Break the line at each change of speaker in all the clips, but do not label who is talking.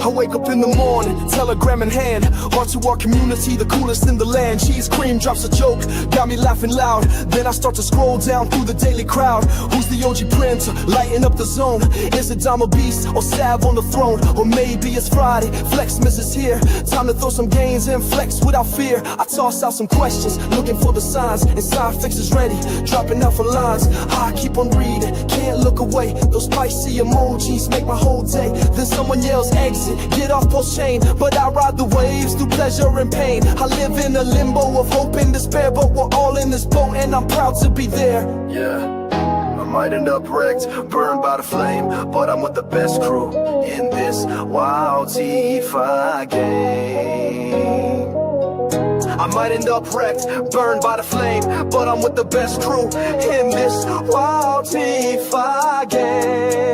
I wake up in the morning, telegram in hand, heart to our community, the coolest in the land. Cheese cream drops a joke, got me laughing loud. Then I start to scroll down through the daily crowd. Who's the OG printer, lighting up the zone? Is it Dama Beast or Sav on the throne? Or maybe it's Friday, Flexmas is here. Time to throw some gains and flex without fear. I toss out some questions, looking for the signs. Inside fix is ready, dropping out for lines. I keep on reading, can't look away. Those spicy emojis make my whole day. Then someone yells exit, get off post chain. But I ride the waves through pleasure and pain. I live in a limbo of hope and despair, but we're all in this boat and I'm proud to be there. Yeah, I might end up wrecked, burned by the flame, but I'm with the best crew in this wild T5 game. I might end up wrecked, burned by the flame, but I'm with the best crew in this wild T5 game.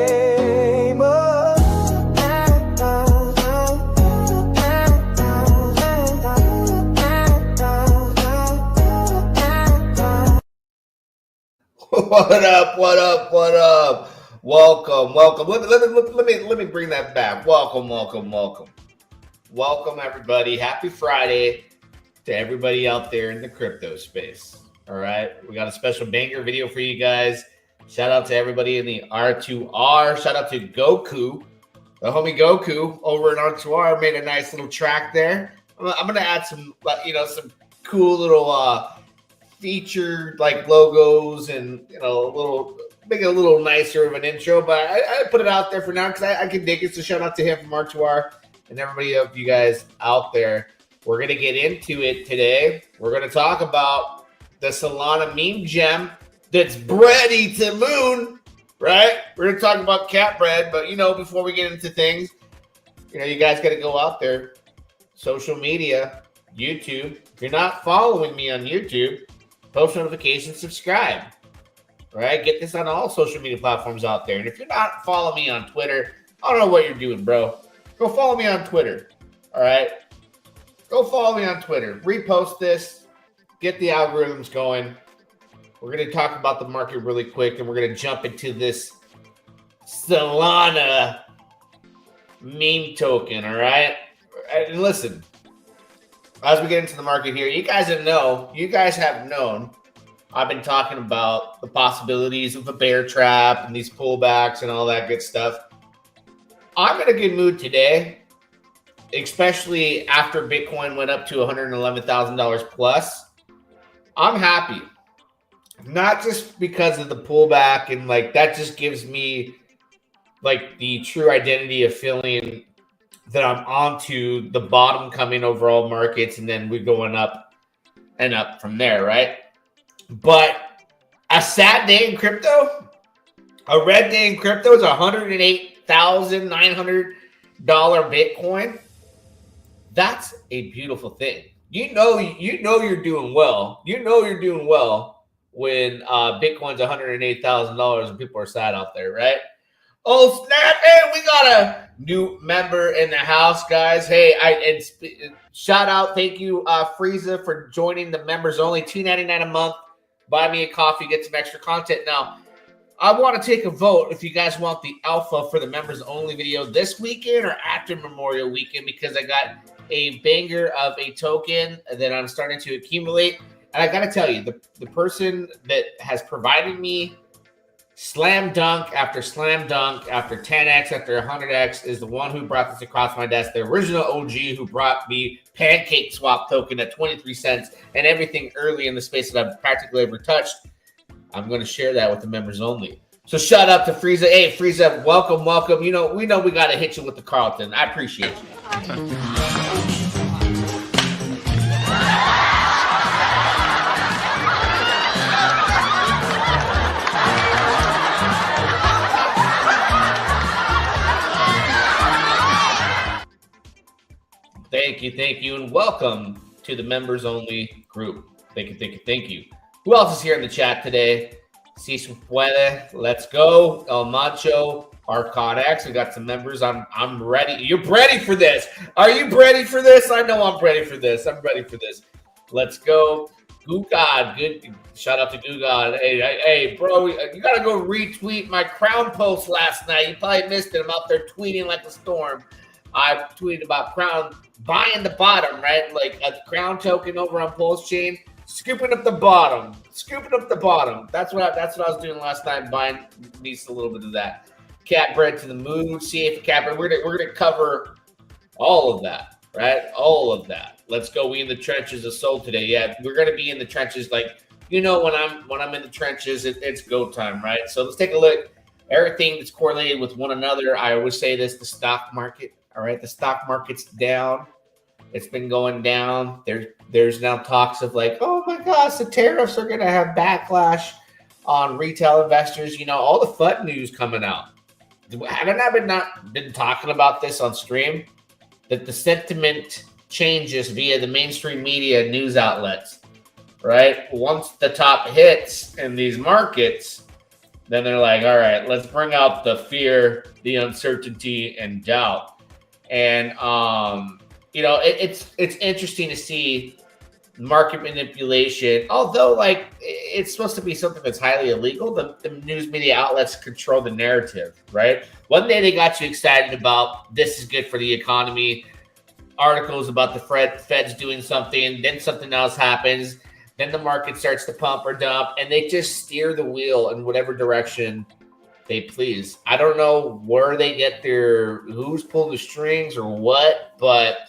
What up? What up? What up? Welcome, welcome. Let me bring that back. Welcome, welcome, welcome. Welcome, everybody. Happy Friday to everybody out there in the crypto space. All right, we got a special banger video for you guys. Shout out to everybody in the R2R. Shout out to Goku, the homie Goku over in R2R made a nice little track there. I'm gonna add some, some cool little featured like logos and make it a little nicer of an intro, but I put it out there for now because I can dig it. So shout out to him from R2R and everybody of you guys out there. We're gonna get into it today. We're gonna talk about the Solana meme gem that's Bready to moon, right? We're gonna talk about Catbread, but before we get into things, you guys gotta go out there, social media, YouTube. If you're not following me on YouTube, post notifications, subscribe. All right, get this on all social media platforms out there. And if you're not following me on Twitter, I don't know what you're doing, bro. Go follow me on Twitter. All right, go follow me on Twitter. Repost this. Get the algorithms going. We're going to talk about the market really quick, and we're going to jump into this Solana meme token. All right, and listen. As we get into the market here, you guys have known, I've been talking about the possibilities of a bear trap and these pullbacks and all that good stuff. I'm in a good mood today, especially after Bitcoin went up to $111,000 plus. I'm happy, not just because of the pullback and that just gives me the true identity of feeling that I'm onto the bottom coming overall markets, and then we're going up and up from there, right? But a sad day in crypto, a red day in crypto is $108,900 Bitcoin. That's a beautiful thing. You know you're doing well. You know you're doing well when Bitcoin's $108,000 and people are sad out there, right? Oh snap! Hey, we got a new member in the house, guys. Hey, shout out, thank you, Frieza, for joining the members only. $2.99 a month. Buy me a coffee, get some extra content. Now, I want to take a vote if you guys want the alpha for the members only video this weekend or after Memorial Weekend, because I got a banger of a token that I'm starting to accumulate. And I got to tell you, the person that has provided me slam dunk after 10x after 100x is the one who brought this across my desk, the original OG who brought me pancake swap token at 23 cents and everything early in the space that I've practically ever touched. I'm going to share that with the members only. So shout out to Frieza. Hey, Frieza, welcome. We know we got to hit you with the Carlton. I appreciate you. Thank you, and welcome to the members only group. Thank you. Who else is here in the chat today? Si se puede. Let's go. El Macho, Arcon X. We got some members. I'm ready. You're ready for this. Are you ready for this? I know I'm ready for this. I'm ready for this. Let's go. Goo God. Good. Shout out to Goo God. Hey, bro, you got to go retweet my crown post last night. You probably missed it. I'm out there tweeting like a storm. I tweeted about Crown buying the bottom, right? Like a Crown token over on Pulse Chain, scooping up the bottom. That's what I was doing last night, buying needs a little bit of that. Catbread to the moon, CA for Catbread. We're gonna cover all of that, right? All of that. Let's go. We in the trenches of Soul today. Yeah, we're gonna be in the trenches. Like, when I'm in the trenches, it's go time, right? So let's take a look. Everything that's correlated with one another. I always say this: the stock market. All right, the stock market's down. It's been going down. There's now talks of like, oh my gosh, the tariffs are gonna have backlash on retail investors. All the FUD news coming out. Haven't I been talking about this on stream? That the sentiment changes via the mainstream media news outlets, right? Once the top hits in these markets, then they're like, all right, let's bring out the fear, the uncertainty, and doubt. And it's interesting to see market manipulation. Although, like, it's supposed to be something that's highly illegal, the news media outlets control the narrative, right? One day they got you excited about this is good for the economy, articles about the Fed's doing something, then something else happens, then the market starts to pump or dump, and they just steer the wheel in whatever direction they please. I don't know where they get who's pulling the strings or what, but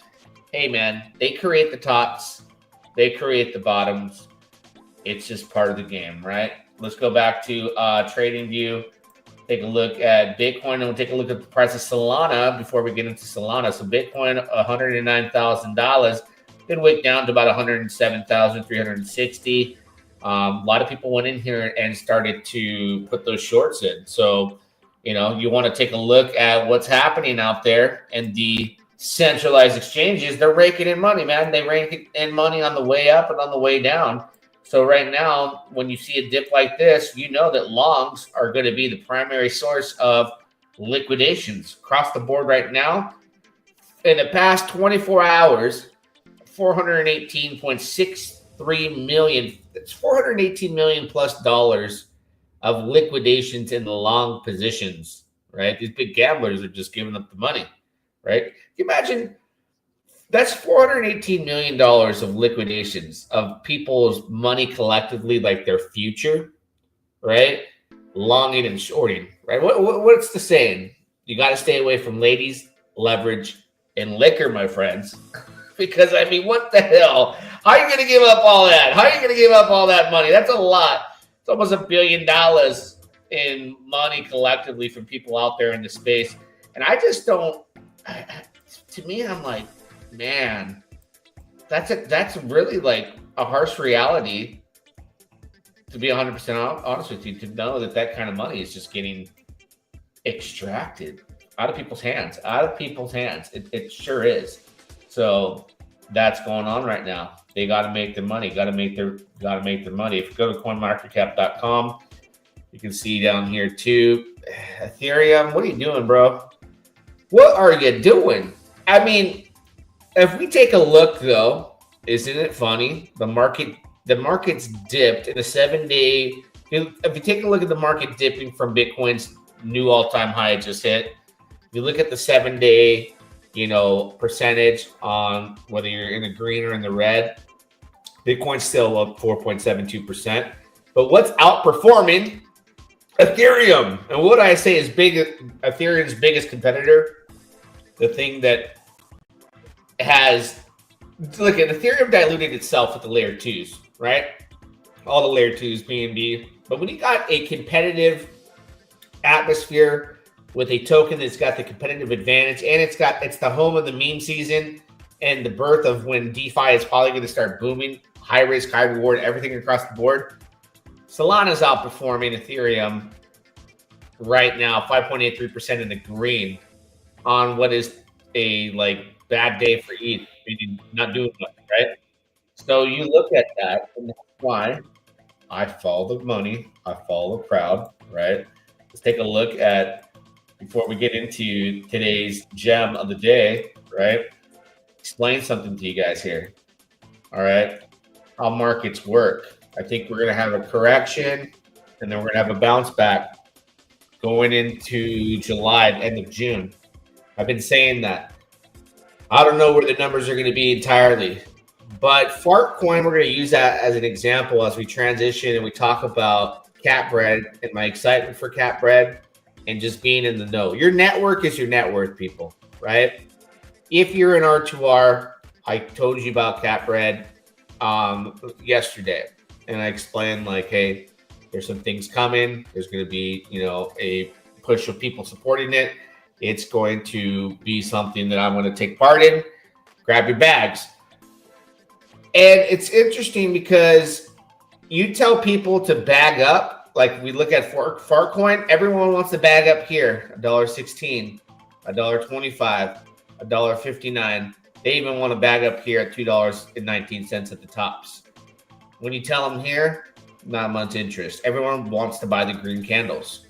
hey, man, they create the tops, they create the bottoms. It's just part of the game, right? Let's go back to Trading View. Take a look at Bitcoin, and we'll take a look at the price of Solana before we get into Solana. So Bitcoin, $109,000. Good week down to about 107,360. A lot of people went in here and started to put those shorts in. So, you want to take a look at what's happening out there, and the centralized exchanges, they're raking in money, man. They rake in money on the way up and on the way down. So right now, when you see a dip like this, you know that longs are going to be the primary source of liquidations across the board right now. In the past 24 hours, 418.63 million. That's $418 million plus dollars of liquidations in the long positions, right? These big gamblers are just giving up the money, right? Can you imagine? That's $418 million of liquidations of people's money collectively, like their future, right? Longing and shorting, right? What's the saying? You got to stay away from ladies, leverage, and liquor, my friends. Because, what the hell? How are you going to give up all that? How are you going to give up all that money? That's a lot. It's almost $1 billion in money collectively from people out there in the space. And I just don't, to me, I'm like, man, that's really like a harsh reality, to be 100% honest with you, to know that kind of money is just getting extracted out of people's hands. It sure is. So that's going on right now. They got to make their money. Got to make their money. If you go to coinmarketcap.com, you can see down here too. Ethereum, what are you doing, bro? What are you doing? If we take a look, though, isn't it funny? The market's dipped in a 7-day. If you take a look at the market dipping from Bitcoin's new all-time high it just hit, if you look at the 7-day, percentage on whether you're in the green or in the red, Bitcoin's still up 4.72%. But what's outperforming? Ethereum. And what I say is Ethereum's biggest competitor, the thing that has, look at Ethereum diluted itself with the layer 2s, right? All the layer 2s, BNB. But when you got a competitive atmosphere with a token that's got the competitive advantage, and it's the home of the meme season and the birth of when DeFi is probably going to start booming, high risk, high reward, everything across the board. Solana's outperforming Ethereum right now, 5.83% in the green on what is a bad day for ETH, meaning not doing much, right? So you look at that, and that's why I follow the money, I follow the crowd, right? Let's take a look at, before we get into today's gem of the day, right? Explain something to you guys here, all right? How markets work. I think we're going to have a correction, and then we're going to have a bounce back going into July, end of June. I've been saying that. I don't know where the numbers are going to be entirely, but Fartcoin, we're going to use that as an example as we transition and we talk about Catbread and my excitement for Catbread and just being in the know. Your network is your net worth, people, right? If you're an R2R, I told you about Catbread yesterday, and I explained like, hey, there's some things coming. There's going to be, a push of people supporting it. It's going to be something that I'm going to take part in. Grab your bags. And it's interesting because you tell people to bag up. Like we look at Fartcoin, everyone wants to bag up here. $1.16, $1.25, $1.59. They even want to bag up here at $2.19 at the tops. When you tell them here, not much interest. Everyone wants to buy the green candles.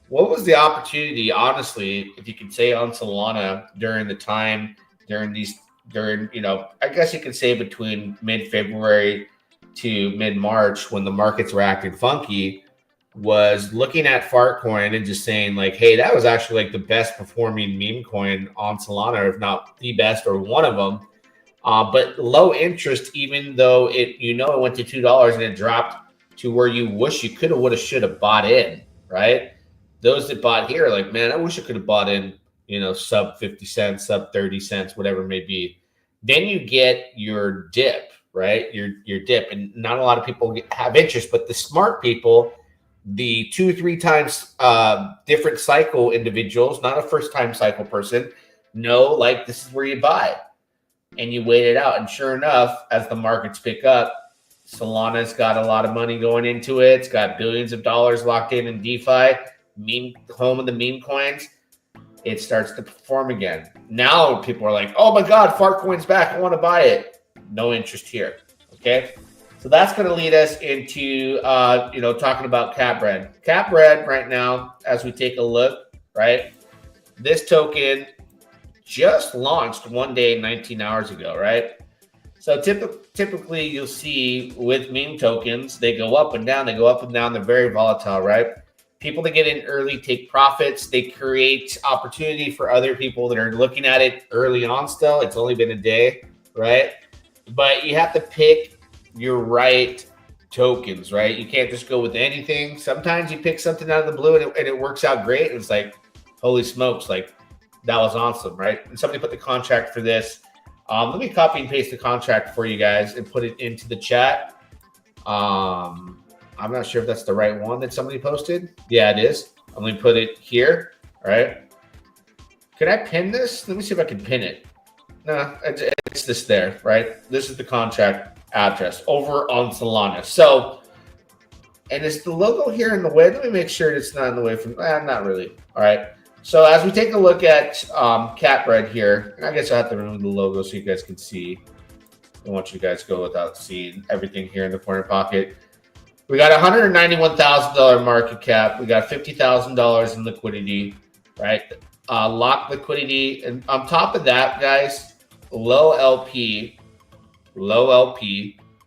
What was the opportunity, honestly, if you could say on Solana during the time, I guess you could say between mid-February to mid-March when the markets were acting funky, was looking at Fartcoin and just saying like, hey, that was actually like the best performing meme coin on Solana, if not the best or one of them. But low interest, even though it went to $2 and it dropped to where you wish you could have, would have, should have bought in, right? Those that bought here are like, man, I wish I could have bought in, sub 50 cents, sub 30 cents, whatever it may be. Then you get your dip, right? Your dip. And not a lot of people have interest, but the smart people, the 2-3 times different cycle individuals, not a first time cycle person, know like this is where you buy and you wait it out. And sure enough, as the markets pick up, Solana's got a lot of money going into it. It's got billions of dollars locked in DeFi, home of the meme coins. It starts to perform again. Now people are like, oh my God, Fartcoin's back. I want to buy it. No interest here. Okay. So that's going to lead us into, talking about Catbread. Catbread right now, as we take a look, right? This token just launched one day, 19 hours ago, right? So typically you'll see with meme tokens, they go up and down, They're very volatile, right? People that get in early take profits. They create opportunity for other people that are looking at it early on still. It's only been a day, right? But you have to pick your right tokens, right? You can't just go with anything. Sometimes you pick something out of the blue and it works out great. And it's like, holy smokes, like that was awesome, right? And somebody put the contract for this. Let me copy and paste the contract for you guys and put it into the chat. I'm not sure if that's the right one that somebody posted. Yeah, it is. I'm going to put it here, all right? Can I pin this? Let me see if I can pin it. No, it's this there, right? This is the contract address over on Solana. So, and is the logo here in the way? Let me make sure it's not in the way from, not really. All right. So as we take a look at Catbread here, and I guess I have to remove the logo so you guys can see. I don't want you guys to go without seeing everything here in the corner pocket. We got $191,000 market cap. We got $50,000 in liquidity, right? Locked liquidity. And on top of that, guys, low LP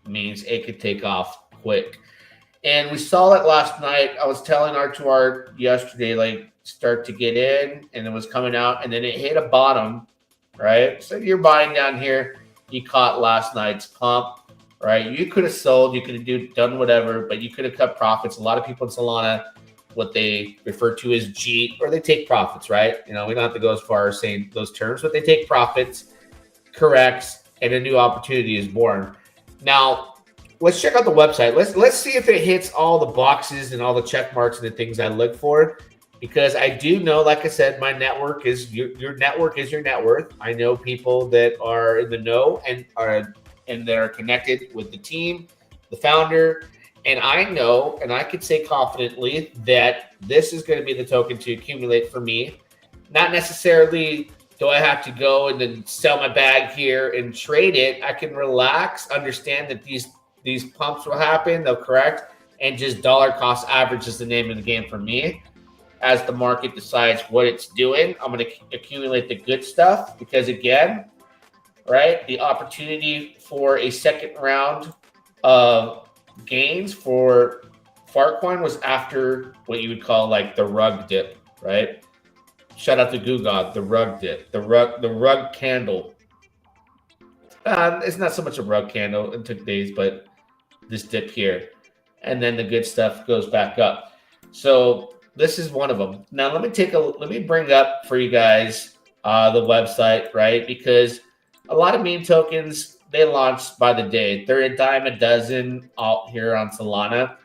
means it could take off quick. And we saw it last night. I was telling R2R yesterday, like, start to get in, and it was coming out, and then it hit a bottom, right? So you're buying down here. You caught last night's pump, right? You could have sold, you could have done whatever, but you could have cut profits. A lot of people in Solana, what they refer to as G, or they take profits, right? We don't have to go as far as saying those terms, but they take profits, corrects, and a new opportunity is born. Now, let's check out the website. Let's see if it hits all the boxes and all the check marks and the things I look for. Because I do know, like I said, my network is your network is your net worth. I know people that are in the know and that are connected with the team, the founder, and I know, and I could say confidently that this is going to be the token to accumulate for me. Not necessarily do I have to go and then sell my bag here and trade it. I can relax, understand that these pumps will happen, they'll correct, and just dollar cost average is the name of the game for me. As the market decides what it's doing, I'm going to accumulate the good stuff because, again, right, the opportunity for a second round of gains for Fartcoin was after what you would call like the rug dip, right? Shout out to Gugod, the rug dip, the rug candle, It's not so much a rug candle. It took days, but this dip here, and then the good stuff goes back up. So this is one of them. Now let me bring up for you guys the website, right? Because a lot of meme tokens they launch by the day. They're a dime a dozen out here on Solana.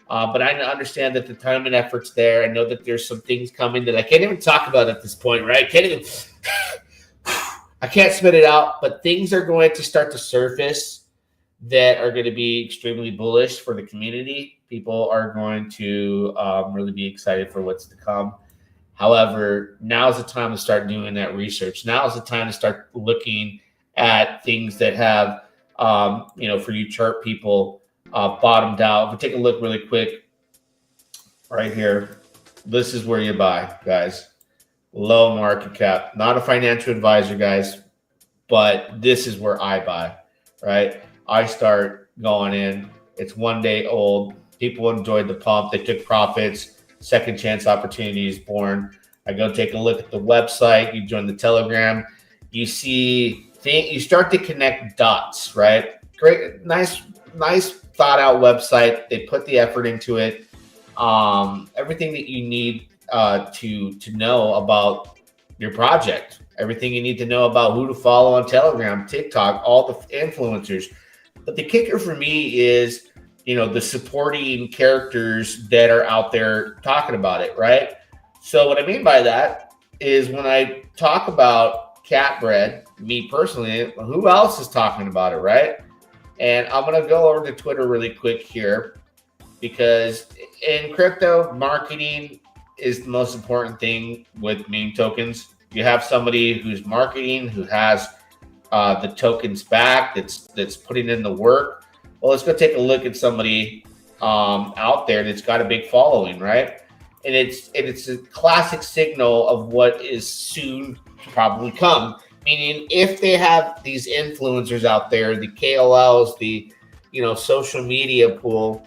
But I understand that the time and effort's there. I know that there's some things coming that I can't even talk about at this point, right? I can't spit it out, but things are going to start to surface that are going to be extremely bullish for the community. People are going to really be excited for what's to come. However, now is the time to start doing that research. Now is the time to start looking at things that have, for you chart people, bottomed out. If we take a look really quick right here, this is where you buy, guys. Low market cap. Not a financial advisor, guys, but this is where I buy, right? I start going in. It's 1 day old. People enjoyed the pump. They took profits. Second chance opportunity is born. I go take a look at the website. You join the Telegram. You see, you start to connect dots, right? Great, nice thought out website. They put the effort into it. Everything that you need to know about your project. Everything you need to know about who to follow on Telegram, TikTok, all the influencers. But the kicker for me is, the supporting characters that are out there talking about it, right? So what I mean by that is when I talk about Catbread, me personally, who else is talking about it, right? And I'm going to go over to Twitter really quick here because in crypto, marketing is the most important thing with meme tokens. You have somebody who's marketing, who has the tokens back, that's putting in the work. Well, let's go take a look at somebody out there that's got a big following, right? And it's a classic signal of what is soon to probably come. Meaning, if they have these influencers out there, the KOLs, the social media pool,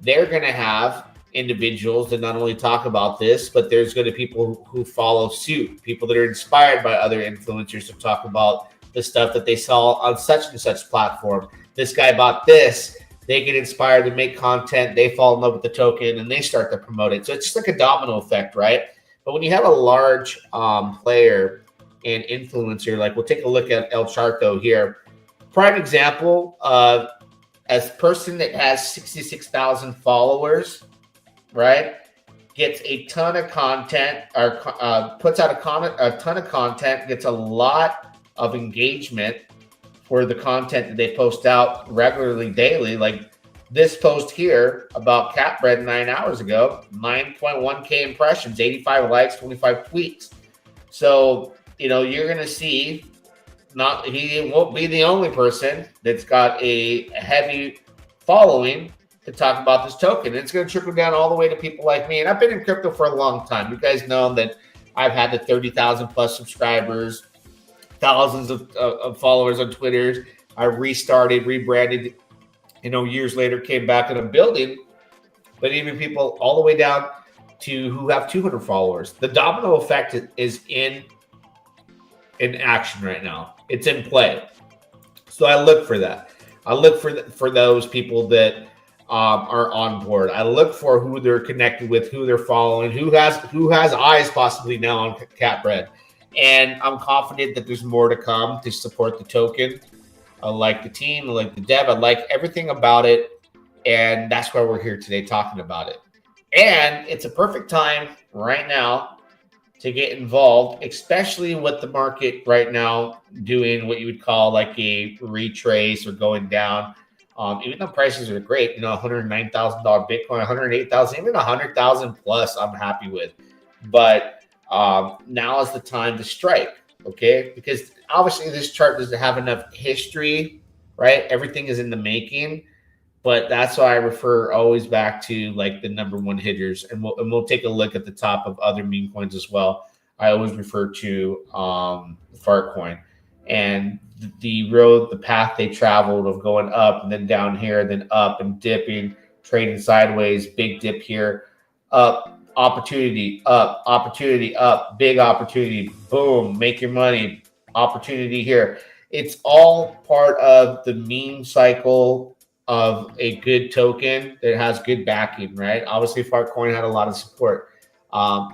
they're going to have individuals that not only talk about this, but there's going to be people who follow suit, people that are inspired by other influencers to talk about the stuff that they saw on such and such platform. This guy bought this. They get inspired to make content. They fall in love with the token and they start to promote it. So it's just like a domino effect, right? But when you have a large player and influencer, like we'll take a look at El Charto here. Prime example, as a person that has 66,000 followers, right, gets a ton of content or puts out a ton of content, gets a lot of engagement for the content that they post out regularly, daily. Like this post here about Catbread 9 hours ago, 9.1K impressions, 85 likes, 25 tweets. So, you're going to see he won't be the only person that's got a heavy following to talk about this token. It's going to trickle down all the way to people like me. And I've been in crypto for a long time. You guys know that I've had the 30,000 plus subscribers, thousands of followers on Twitter. I restarted, rebranded, years later came back and I'm building. But even people all the way down to who have 200 followers. The domino effect is in action right now. It's in play. So I look for that. I look for those people that are on board. I look for who they're connected with, who they're following, who has eyes possibly now on Catbread. And I'm confident that there's more to come to support the token. I like the team, I like the dev, I like everything about it. And that's why we're here today talking about it. And it's a perfect time right now to get involved, especially with the market right now doing what you would call like a retrace or going down. Even though prices are great, $109,000 Bitcoin, 108,000, even 100,000 plus, I'm happy with. But now is the time to strike, okay? Because obviously this chart doesn't have enough history, right? Everything is in the making. But that's why I refer always back to like the number one hitters, and we'll take a look at the top of other meme coins as well. I always refer to Fartcoin and the path they traveled of going up and then down here, then up and dipping, trading sideways, big dip here, up, opportunity, up, big opportunity, boom, make your money, opportunity here. it's all part of the meme cycle of a good token that has good backing, right? Obviously, Fartcoin had a lot of support.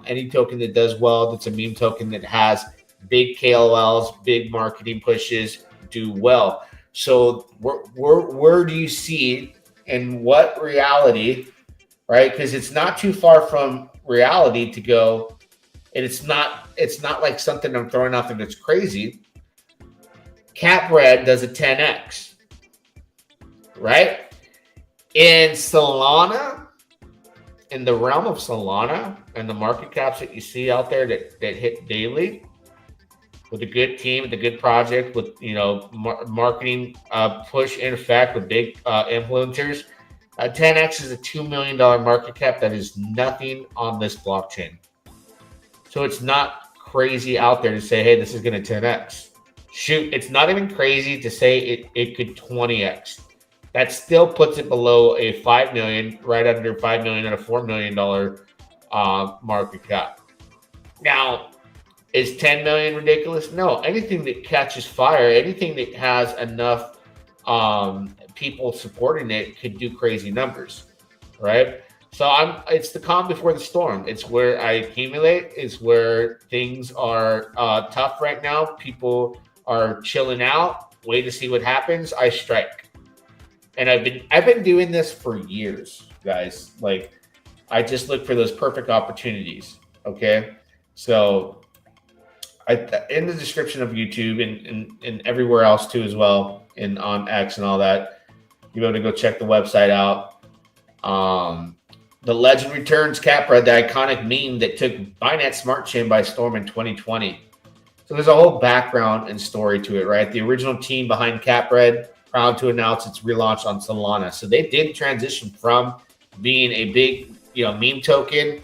Any token that does well, that's a meme token that has big KOLs, big marketing pushes, do well. So where do you see and what reality, right? Because it's not too far from reality to go, and it's not like something I'm throwing out there that's crazy. Catbread does a 10x, right? In Solana, in the realm of Solana and the market caps that you see out there that hit daily, with a good team, with a good project, with marketing push in effect with big influencers, 10x is a $2 million market cap. That is nothing on this blockchain. So it's not crazy out there to say, hey, this is going to 10x. Shoot, it's not even crazy to say it could 20x. That still puts it below a 5 million, right under 5 million at a $4 million market cap. Now, is 10 million ridiculous? No. Anything that catches fire, anything that has enough people supporting it could do crazy numbers, right? So it's the calm before the storm. It's where I accumulate. It's where things are tough right now. People are chilling out, wait to see what happens. I strike. And I've been doing this for years, guys. Like, I just look for those perfect opportunities. Okay. So in the description of YouTube and everywhere else too as well, and on X and all that, you're able to go check the website out. The legend returns. Catbread, the iconic meme that took Binance Smart Chain by storm in 2020. So there's a whole background and story to it, right? The original team behind Catbread, proud to announce its relaunch on Solana. So they did transition from being a big, meme token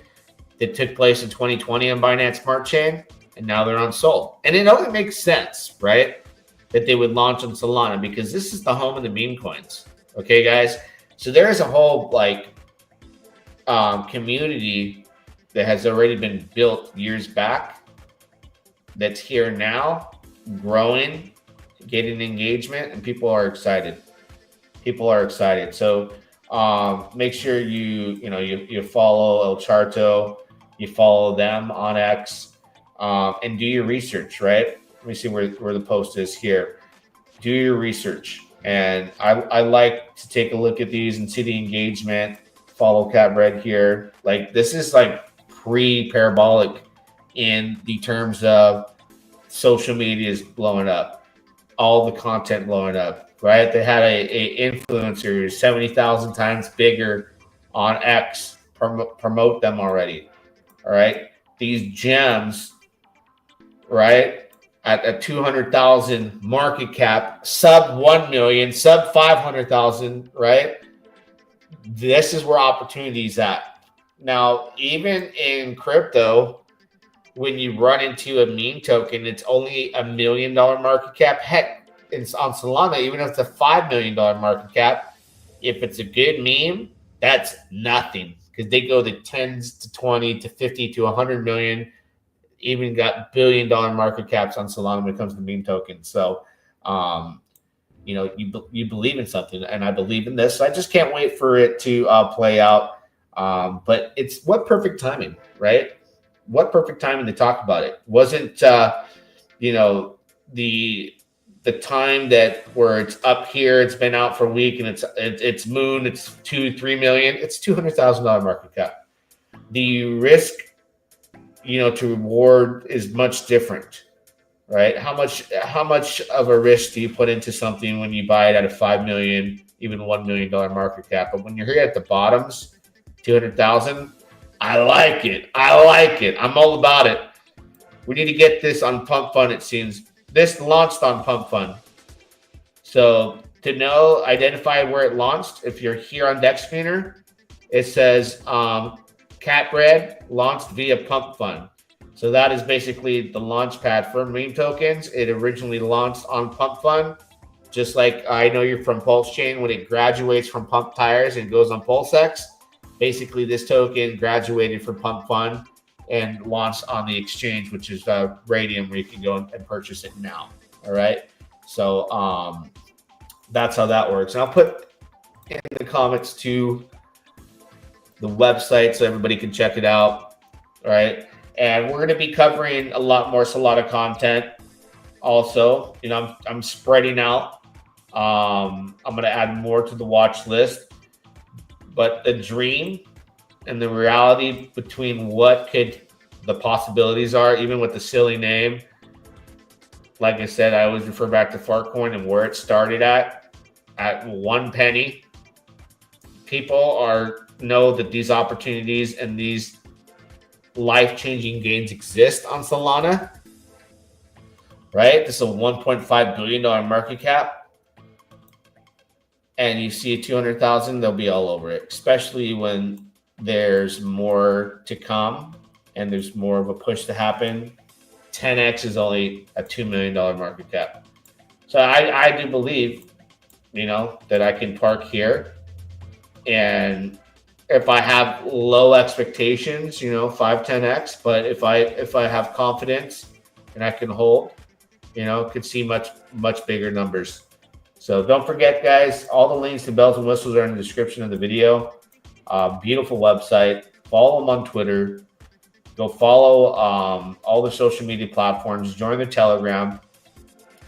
that took place in 2020 on Binance Smart Chain, and now they're on Sol. And it only makes sense, right, that they would launch on Solana, because this is the home of the meme coins. Okay, guys? So there is a whole community that has already been built years back that's here now, growing, getting engagement, and people are excited. So make sure you follow El Charto, you follow them on X, and do your research, right? Let me see where the post is here. Do your research. And I like to take a look at these and see the engagement. Follow Catbread here. Like, this is like pre-parabolic in the terms of social media is blowing up, all the content blowing up, right? They had a influencer 70,000 times bigger on X promote them already. All right, these gems, right, at a 200,000 market cap, sub 1 million, sub 500,000, right? This is where opportunity's at. Now, even in crypto, when you run into a meme token, it's only $1 million market cap. Heck, it's on Solana, even if it's a $5 million market cap, if it's a good meme, that's nothing, because they go to 10s to 20 to 50 to 100 million. Even got $1 billion market caps on Solana when it comes to meme tokens. So, you believe in something, and I believe in this. So I just can't wait for it to play out. But it's what perfect timing, right? What perfect timing to talk about it. Wasn't the time that where it's up here, it's been out for a week, and it's moon, it's 2-3 million, it's $200,000 market cap. The risk, to reward is much different, right? How much of a risk do you put into something when you buy it at a 5 million, even $1 million market cap? But when you're here at the bottoms, 200,000, I like it. I'm all about it. We need to get this on Pump Fund, it seems. This launched on Pump Fund. So to identify where it launched, if you're here on Deck Screener, it says Catbread launched via Pump Fund. So that is basically the launch pad for meme tokens. It originally launched on Pump Fund, just like I know you're from Pulse Chain when it graduates from Pump Tires and goes on PulseX. Basically, this token graduated from Pump Fund and launched on the exchange, which is Bready, where you can go and purchase it now. All right. So that's how that works. And I'll put in the comments to the website so everybody can check it out. All right. And we're going to be covering a lot more Solana content. Also, you know, I'm spreading out. I'm going to add more to the watch list. But the dream and the reality between what the possibilities are, even with the silly name, like I said, I always refer back to Fartcoin and where it started at 1 penny. People know that these opportunities and these life-changing gains exist on Solana, right? This is a $1.5 billion market cap. And you see a 200,000, they'll be all over it, especially when there's more to come and there's more of a push to happen. 10x is only a $2 million market cap. So I do believe, you know, that I can park here. And if I have low expectations, you know, 5-10x, but if I have confidence and I can hold, you know, could see much bigger numbers. So don't forget, guys, all the links to bells and whistles are in the description of the video. Beautiful website. Follow them on Twitter. Go follow all the social media platforms. Join the Telegram.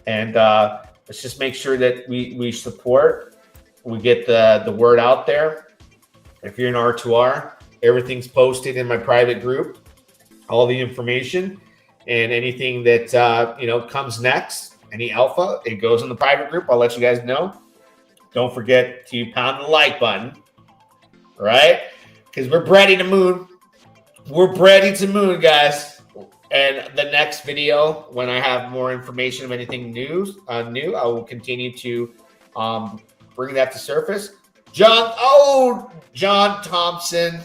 And let's just make sure that we support. We get the word out there. If you're in R2R, everything's posted in my private group. All the information and anything that you know comes next. Any alpha, it goes in the private group. I'll let you guys know. Don't forget to pound the like button, right? Because we're Bready to moon. We're Bready to moon, guys. And the next video, when I have more information of anything new, I will continue to bring that to surface. John Thompson,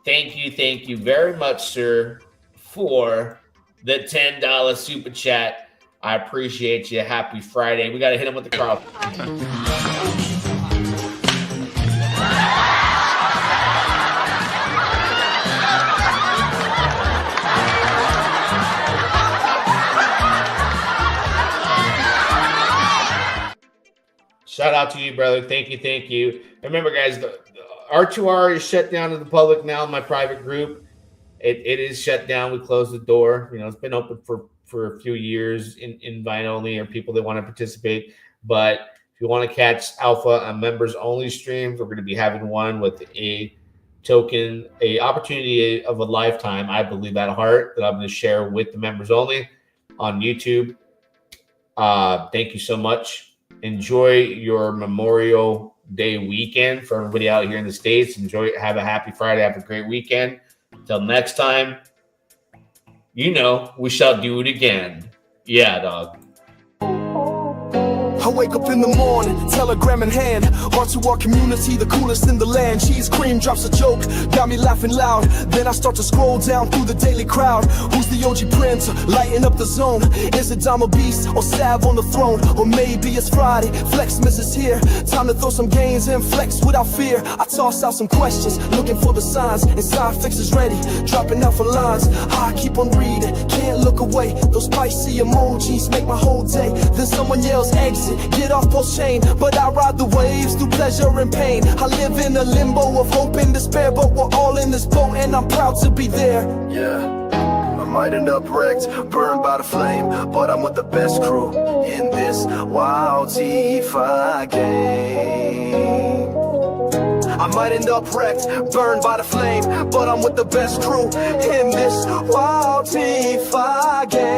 thank you very much, sir, for the $10 super chat. I appreciate you. Happy Friday. We got to hit him with the crowd. Shout out to you, brother. Thank you. Remember, guys, the R2R is shut down to the public now in my private group. It is shut down. We closed the door. You know, it's been open for a few years in invite only or people that want to participate. But if you want to catch alpha on members only streams, we're going to be having one with a opportunity of a lifetime, I believe at heart, that I'm going to share with the members only on YouTube. Thank you so much. Enjoy your Memorial Day weekend for everybody out here in the States. Have a happy Friday. Have a great weekend. Until next time, you know, we shall do it again. Yeah, dog.
I wake up in the morning, telegram in hand. Heart to our community, the coolest in the land. Cheese cream drops a joke, got me laughing loud. Then I start to scroll down through the daily crowd. Who's the OG prince, lighting up the zone? Is it Dama Beast or Sav on the throne? Or maybe it's Friday, Flexmas is here. Time to throw some gains and flex without fear. I toss out some questions, looking for the signs. Inside fix is ready, dropping out for lines. I keep on reading, can't look away. Those spicy emojis make my whole day. Then someone yells exit, get off post chain. But I ride the waves through pleasure and pain. I live in a limbo of hope and despair, but we're all in this boat and I'm proud to be there. Yeah, I might end up wrecked, burned by the flame, but I'm with the best crew in this wild DeFi game. I might end up wrecked, burned by the flame, but I'm with the best crew in this wild DeFi game.